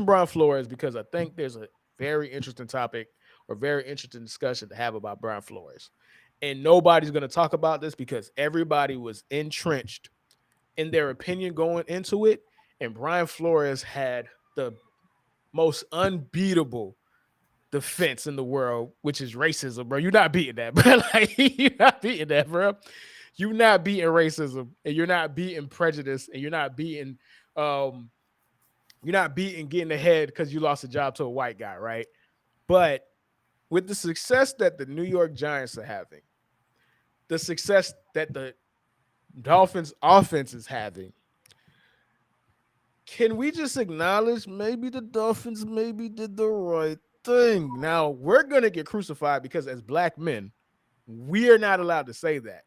Brian Flores because I think there's a very interesting topic or very interesting discussion to have about Brian Flores. And nobody's going to talk about this because everybody was entrenched in their opinion going into it. And Brian Flores had the most unbeatable defense in the world, which is racism, bro. You're not beating that, bro. Like, you're not beating that, bro. You're not beating racism, and you're not beating prejudice, and um, you're not beating getting ahead because you lost a job to a white guy, right? But with the success that the New York Giants are having, the success that the Dolphins offense is having, can we just acknowledge maybe the Dolphins maybe did the right thing? Now we're gonna get crucified because as black men, we are not allowed to say that.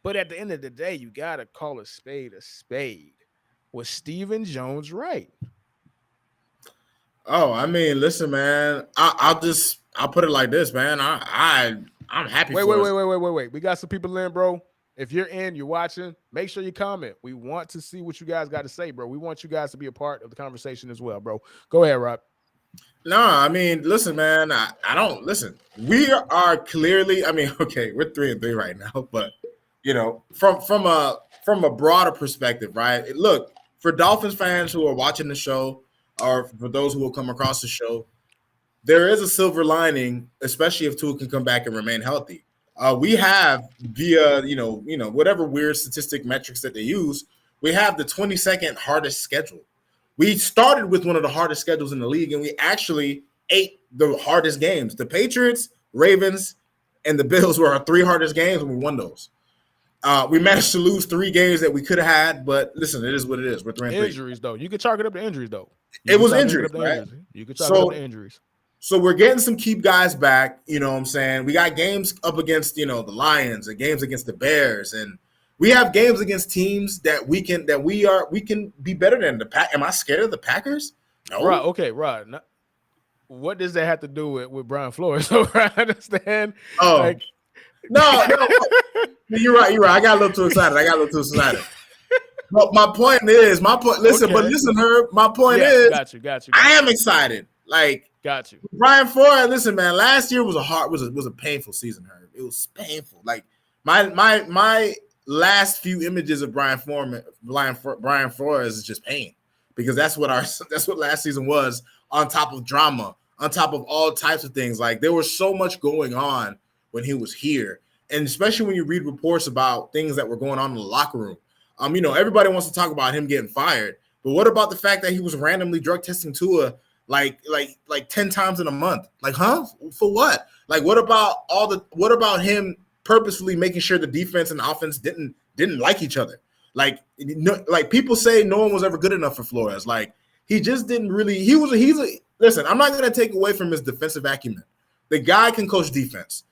But at the end of the day, you gotta call a spade a spade. Was Stephen Jones right? Oh, I mean, listen, man. I'll put it like this, man. I'm happy Wait, for wait, us. wait, wait, wait, wait, wait. We got some people in, bro. If you're in, you're watching, make sure you comment. We want to see what you guys got to say, bro. We want you guys to be a part of the conversation as well, bro. Go ahead, Rob. No, I mean, listen, man. I don't listen. We are clearly. I mean, okay, we're 3-3 right now, but from a broader perspective, right? Look, for Dolphins fans who are watching the show, or for those who will come across the show, there is a silver lining, especially if Tua can come back and remain healthy. We have via whatever weird statistic metrics that they use, we have the 22nd hardest schedule. We started with one of the hardest schedules in the league, and we actually ate the hardest games. The Patriots, Ravens, and the Bills were our three hardest games, and we won those. We managed to lose three games that we could have had, but listen, it is what it is. We're 3-3. Injuries, though. You could chalk it up to injuries, though. You It could was chalk it injuries, up to right? injuries. You could chalk it up to So injuries. So we're getting some keep guys back. You know what I'm saying? We got games up against, the Lions and games against the Bears. And we have games against teams we can be better than the Pack. Am I scared of the Packers? Right, No. okay, right. Now, what does that have to do with Brian Flores? So I understand. Oh, Like no, no. You're right. You're right. I got a little too excited. But but okay. listen, Herb, my point Yeah, is got you, got you, I got am you. excited. Like, Got you. Brian Flores, listen, man. Last year was a painful season. Herb. It was painful. Like my last few images of Brian Flores is just pain because that's what last season was. On top of drama, on top of all types of things, like there was so much going on when he was here, and especially when you read reports about things that were going on in the locker room. Everybody wants to talk about him getting fired, but what about the fact that he was randomly drug testing Tua like 10 times in a month? Like, huh? For what? Like, what about him purposefully making sure the defense and the offense didn't like each other? Like people say no one was ever good enough for Flores. Like he just didn't really he's a listen, I'm not gonna take away from his defensive acumen. The guy can coach defense.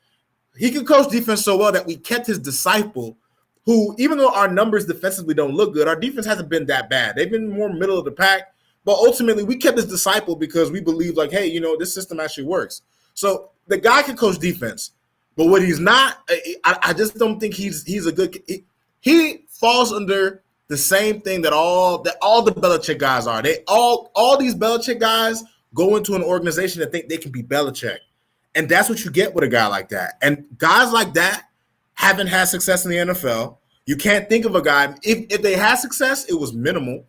He can coach defense so well that we kept his disciple, who, even though our numbers defensively don't look good, our defense hasn't been that bad. They've been more middle of the pack. But ultimately, we kept his disciple because we believe, like, hey, this system actually works. So the guy can coach defense, but what he's not, I just don't think he's a good. He falls under the same thing that all the Belichick guys are. They all these Belichick guys go into an organization that think they can be Belichick, and that's what you get with a guy like that. And guys like that haven't had success in the NFL. You can't think of a guy. If they had success, it was minimal.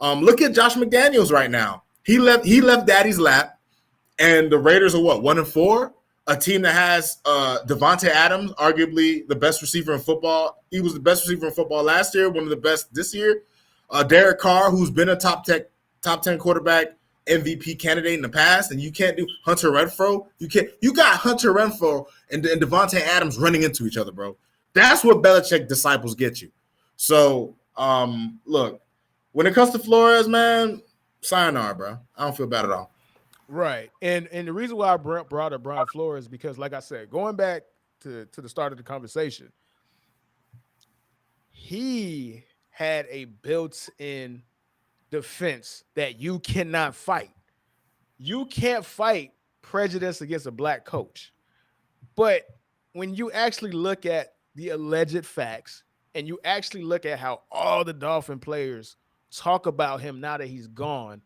Look at Josh McDaniels right now. He left Daddy's lap, and the Raiders are what, 1-4? A team that has Devontae Adams, arguably the best receiver in football. He was the best receiver in football last year, one of the best this year. Derek Carr, who's been a top 10 quarterback MVP candidate in the past, and you can't do Hunter Renfrow. You got Hunter Renfrow and Devontae Adams running into each other, bro. That's what Belichick disciples get you. So, look, when it comes to Flores, man, sayonara, bro. I don't feel bad at all. Right. And the reason why I brought up Brian Flores is because, like I said, going back to the start of the conversation, he had a built-in defense that you cannot fight. You can't fight prejudice against a black coach. But when you actually look at the alleged facts and you actually look at how all the Dolphin players talk about him now that he's gone,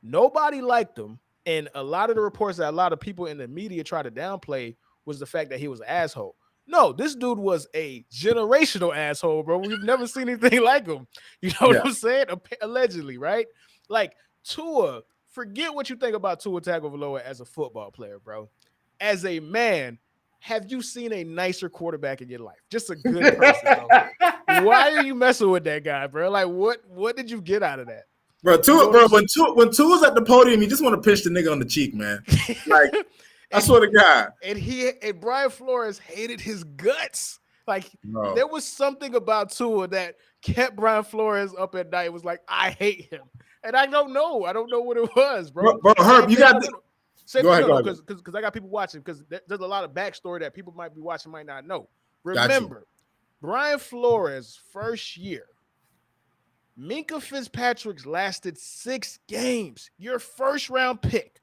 Nobody liked him. And a lot of the reports that a lot of people in the media try to downplay was the fact that he was an asshole. No, this dude was a generational asshole, bro. We've never seen anything like him. You know what Yeah. I'm saying? Allegedly, right? Like Tua, forget what you think about Tua Tagovailoa as a football player, bro. As a man, have you seen a nicer quarterback in your life? Just a good person, bro. Why are you messing with that guy, bro? Like, what did you get out of that? Bro, You know Tua, what I'm bro, saying? when Tua's at the podium, you just want to pinch the nigga on the cheek, man. Like, I and swear to God. and Brian Flores hated his guts. Like Bro. there was something about Tua that kept Brian Flores up at night. It was like, I hate him. And I don't know. I don't know what it was, bro. Bro, Herb, Same you thing. got No, the, no, no. Same go thing. ahead, No, go no, ahead. because I got people watching, because there's a lot of backstory that people might be watching, might not know. Got you. Remember, Brian Flores' first year, Minka Fitzpatrick's lasted 6 games. Your first round pick.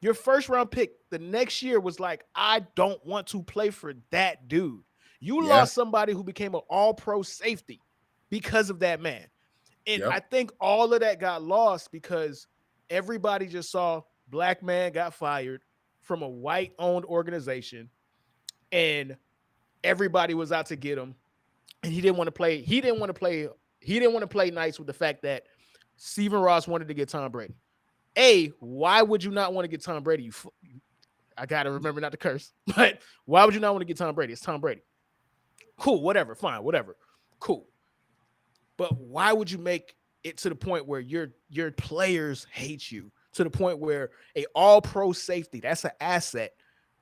The next year was like, I don't want to play for that dude. You Yeah. lost somebody who became an all-pro safety because of that man. And Yep. I think all of that got lost because everybody just saw black man got fired from a white-owned organization, and everybody was out to get him. And he didn't want to play. He didn't want to play nice with the fact that Stephen Ross wanted to get Tom Brady. Why would you not want to get Tom Brady? I got to remember not to curse, but why would you not want to get Tom Brady? It's Tom Brady. Cool, whatever, fine, whatever. Cool. But why would you make it to the point where your players hate you, to the point where a all-pro safety, that's an asset.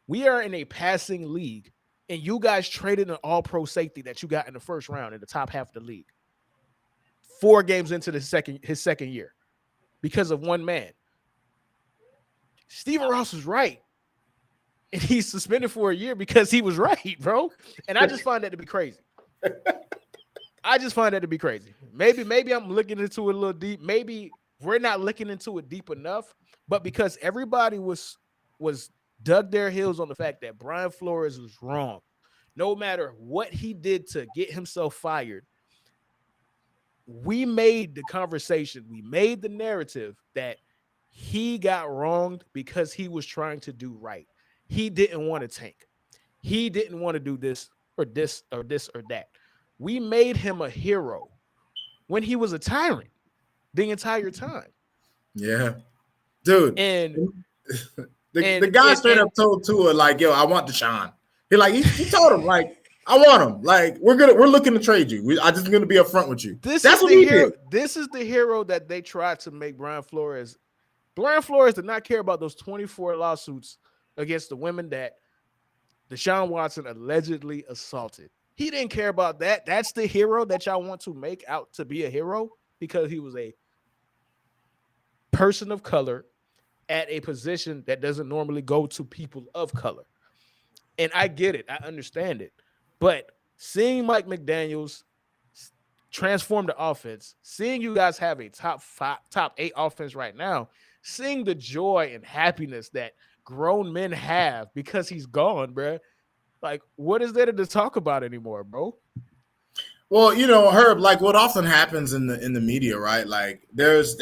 We are in a passing league, and you guys traded an all-pro safety that you got in the first round in the top half of the league 4 games into his second year because of one man. Stephen Ross was right. And he's suspended for a year because he was right, bro. And I just find that to be crazy. Maybe I'm looking into it a little deep. Maybe we're not looking into it deep enough. But because everybody was dug their heels on the fact that Brian Flores was wrong, no matter what he did to get himself fired, we made the conversation, we made the narrative that he got wronged because he was trying to do right. He didn't want to tank. He didn't want to do this or this or this or that. We made him a hero when he was a tyrant the entire time. Yeah. Dude. And the guy straight up told Tua, like, yo, I want Deshaun. He told him, like, I want him. Like, we're looking to trade you. I just gonna be upfront with you. That's what he did. This is the hero that they tried to make Brian Flores. Brian Flores did not care about those 24 lawsuits against the women that Deshaun Watson allegedly assaulted. He didn't care about that. That's the hero that y'all want to make out to be a hero because he was a person of color at a position that doesn't normally go to people of color. And I get it. I understand it. But seeing Mike McDaniels transform the offense, seeing you guys have a top 8 offense right now, seeing the joy and happiness that grown men have because he's gone, bro. Like, what is there to talk about anymore, bro? Well, Herb, like what often happens in the media, right? Like there is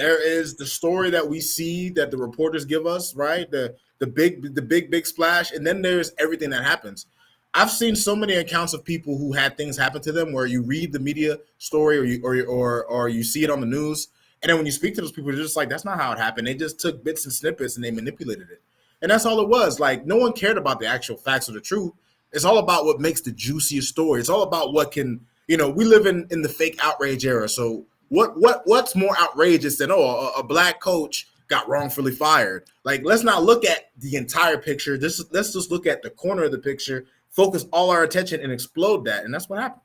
the story that we see that the reporters give us, right? The big splash, and then there's everything that happens. I've seen so many accounts of people who had things happen to them where you read the media story or you see it on the news, and then when you speak to those people, they're just like, that's not how it happened. They just took bits and snippets and they manipulated it. And that's all it was. Like, no one cared about the actual facts or the truth. It's all about what makes the juiciest story. It's all about what can, we live in the fake outrage era. So what's more outrageous than, a black coach got wrongfully fired? Like, let's not look at the entire picture. Let's just look at the corner of the picture, focus all our attention and explode that. And that's what happened.